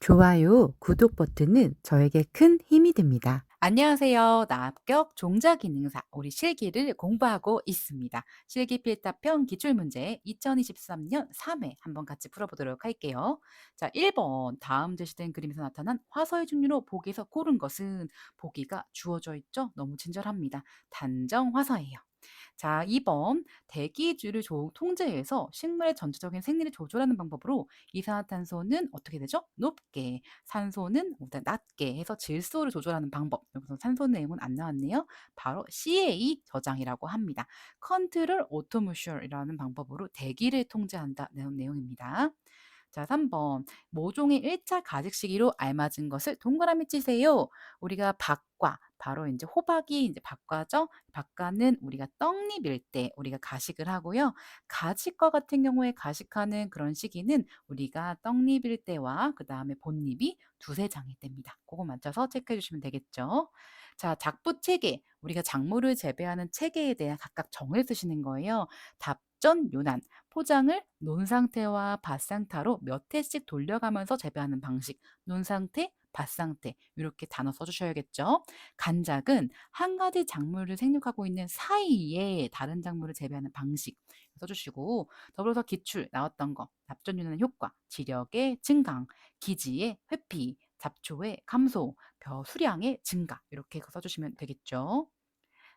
좋아요, 구독 버튼은 저에게 큰 힘이 됩니다. 안녕하세요. 나 합격 종자기능사 우리 실기를 공부하고 있습니다. 실기 필답형 기출문제 2023년 3회 한번 같이 풀어보도록 할게요. 자, 1번 다음 제시된 그림에서 나타난 화서의 종류로 보기에서 고른 것은 보기가 주어져 있죠. 너무 친절합니다. 단정 화서예요. 자, 2번 대기주를 통제해서 식물의 전체적인 생리를 조절하는 방법으로 이산화탄소는 어떻게 되죠? 높게, 산소는 일단 낮게 해서 질소를 조절하는 방법. 여기서 산소 내용은 안 나왔네요. 바로 CA 저장이라고 합니다. 컨트롤 오토모션이라는 방법으로 대기를 통제한다. 내용입니다. 자, 3번 모종의 1차 가직 시기로 알맞은 것을 동그라미 치세요. 우리가 박과 바로 이제 호박이 이제 박과죠. 박과는 우리가 떡잎일 때 우리가 가식을 하고요. 가지과 같은 경우에 가식하는 그런 시기는 우리가 떡잎일 때와 그다음에 본잎이 두세 장일 때입니다. 그거 맞춰서 체크해 주시면 되겠죠. 자, 작부 체계. 우리가 작물을 재배하는 체계에 대한 각각 정을 쓰시는 거예요. 답전 요난. 포장을 논 상태와 밭 상태로 몇 회씩 돌려가면서 재배하는 방식. 논 상태, 밭 상태 이렇게 단어 써 주셔야겠죠. 간작은 한 가지 작물을 생육하고 있는 사이에 다른 작물을 재배하는 방식 써 주시고 더불어서 기출 나왔던 거 답전유는 효과, 지력의 증강, 기지의 회피, 잡초의 감소, 벼 수량의 증가 이렇게 써 주시면 되겠죠.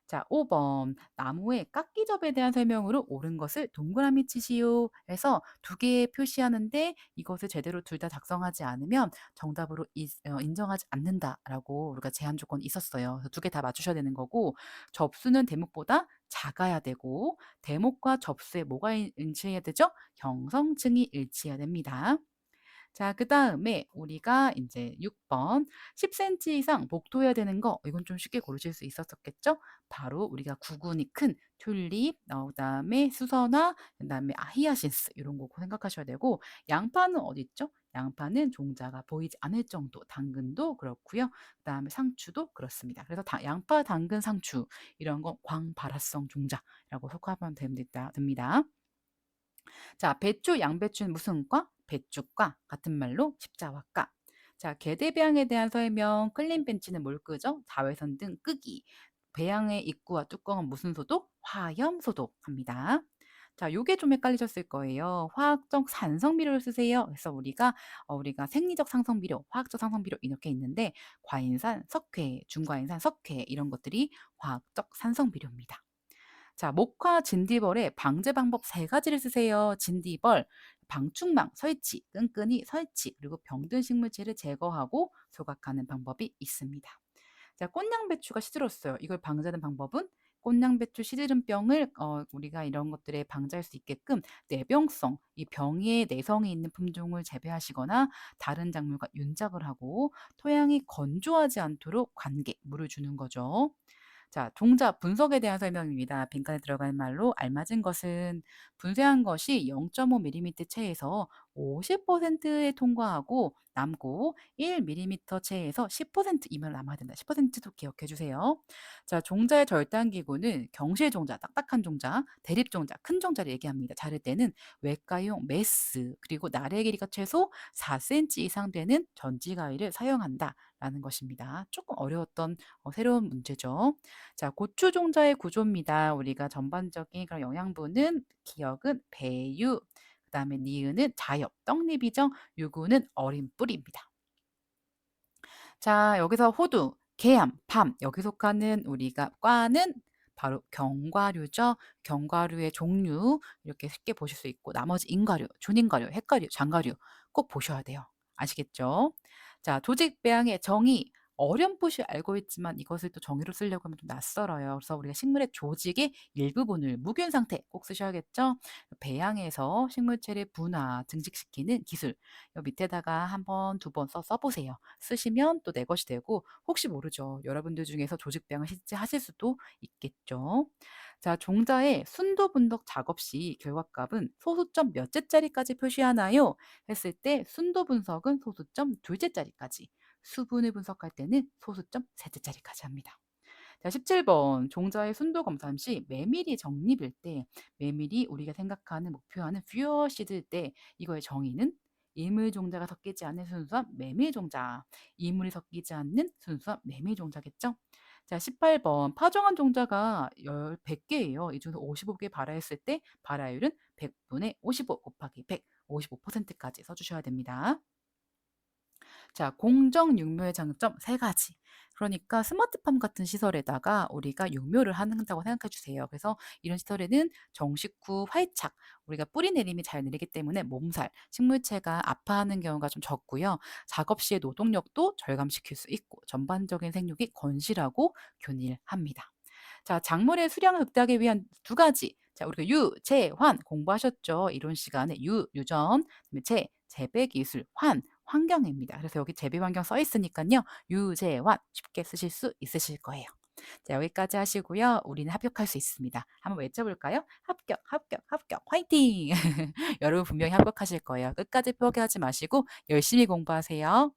자, 5번 나무의 깎기접에 대한 설명으로 옳은 것을 동그라미 치시오 해서 두 개 표시하는데 이것을 제대로 둘 다 작성하지 않으면 정답으로 인정하지 않는다라고 우리가 제한 조건이 있었어요. 두 개 다 맞추셔야 되는 거고 접수는 대목보다 작아야 되고 대목과 접수에 뭐가 일치해야 되죠? 형성층이 일치해야 됩니다. 자, 그다음에 우리가 인제 6번 10 센티 이상 복도해야 되는 거 이건 좀 쉽게 고르실 수 있었었겠죠? 바로 우리가 구근이 큰 튤립 그다음에 수선화 그다음에 히아신스 요런 거 생각하셔야 되고 양파는 어디 있죠? 양파는 종자가 보이지 않을 정도 당근도 그렇고요. 그다음에 상추도 그렇습니다. 그래서 양파, 당근, 상추 이런 건 광발화성 종자라고 속하면 됩니다. 자, 배추, 양배추는 무슨 과? 배추과 같은 말로 십자화과. 자, 게대배양에 대한 설명, 클린 벤치는 뭘 끄죠? 자외선 등 끄기. 배양의 입구와 뚜껑은 무슨 소독? 화염 소독합니다. 자, 요게 좀 헷갈리셨을 거예요. 화학적 산성 비료를 쓰세요. 그래서 우리가 생리적 상성 비료, 화학적 상성 비료 이렇게 있는데 과인산, 석회, 중과인산, 석회 이런 것들이 화학적 산성 비료입니다. 자, 목화 진디벌의 방제 방법 세 가지를 쓰세요. 진디벌, 방충망 설치, 끈끈이 설치, 그리고 병든 식물체를 제거하고 소각하는 방법이 있습니다. 자, 꽃양배추가 시들었어요. 이걸 방지하는 방법은 꽃양배추 시드름병을 우리가 이런 것들에 방지할 수 있게끔 내병성, 이 병에 내성이 있는 품종을 재배하시거나 다른 작물과 윤작을 하고 토양이 건조하지 않도록 관계, 물을 주는 거죠. 자, 종자 분석에 대한 설명입니다. 빈칸에 들어갈 말로 알맞은 것은 분쇄한 것이 0.5 밀리미터 체에서 50%에 통과하고 남고 1 밀리미터 체에서 10% 이면 남아야 된다. 10%도 기억해 주세요. 자, 종자의 절단 기구는 경실 종자, 딱딱한 종자, 대립 종자, 큰 종자를 얘기합니다. 자를 때는 외가용 메스 그리고 나래 길이가 최소 4cm 이상 되는 전지 가위를 사용한다라는 것입니다. 조금 어려웠던 새로운 문제죠. 자, 고추 종자의 구조입니다. 우리가 전반적인 그런 영양분은 기억은 배유, 그다음에 니은은 자엽, 떡잎이죠. 유구는 어린 뿌리입니다. 자, 여기서 호두, 계암, 밤 여기 속하는 우리가 과는 바로 견과류죠. 견과류의 종류 이렇게 쉽게 보실 수 있고 나머지 인과류, 준인과류, 핵과류, 장과류 꼭 보셔야 돼요. 아시겠죠? 자, 조직 배양의 정의 어렴풋이 알고 있지만 이것을 또 정의로 쓰려고 하면 좀 낯설어요. 그래서 우리가 식물의 조직의 일부분을 무균 상태 꼭 쓰셔야겠죠? 배양해서 식물체를 분화, 증식시키는 기술. 요 밑에다가 한 번, 두 번 써보세요. 쓰시면 또 내 것이 되고 혹시 모르죠. 여러분들 중에서 조직 배양을 실제 하실 수도 있겠죠. 자, 종자의 순도 분석 작업 시 결과값은 소수점 몇째 자리까지 표시하나요? 했을 때 순도 분석은 소수점 둘째 자리까지, 수분을 분석할 때는 소수점 셋째 자리까지 합니다. 자, 17번 종자의 순도 검사 시 메밀이 적립일 때 메밀이 우리가 생각하는 목표하는 퓨어 시드일 때 이거의 정의는 이물 종자가 섞이지 않는 순수한 메밀 종자. 이물이 섞이지 않는 순수한 메밀 종자겠죠? 자, 18번. 파종한 종자가 100개예요. 이 중에서 55개 발화했을 때 발화율은 100분의 55 곱하기 100, 55%까지 써주셔야 됩니다. 자, 공정 육묘의 장점 세 가지. 그러니까 스마트팜 같은 시설에다가 우리가 육묘를 한다고 생각해 주세요. 그래서 이런 시설에는 정식 후 활착, 우리가 뿌리 내림이 잘 내리기 때문에 몸살, 식물체가 아파하는 경우가 좀 적고요. 작업 시의 노동력도 절감시킬 수 있고 전반적인 생육이 건실하고 균일합니다. 자, 작물의 수량을 극대화하기 위한 두 가지. 자, 우리가 유, 재, 환 공부하셨죠? 이론 시간에 유, 유전, 그다음에 재, 재배 기술, 환, 환경입니다. 그래서 여기 재배 환경 써 있으니까요. 유, 재, 환 쉽게 쓰실 수 있으실 거예요. 자, 여기까지 하시고요. 우리는 합격할 수 있습니다. 한번 외쳐볼까요? 합격, 합격, 합격, 화이팅! 여러분 분명히 합격하실 거예요. 끝까지 포기하지 마시고 열심히 공부하세요.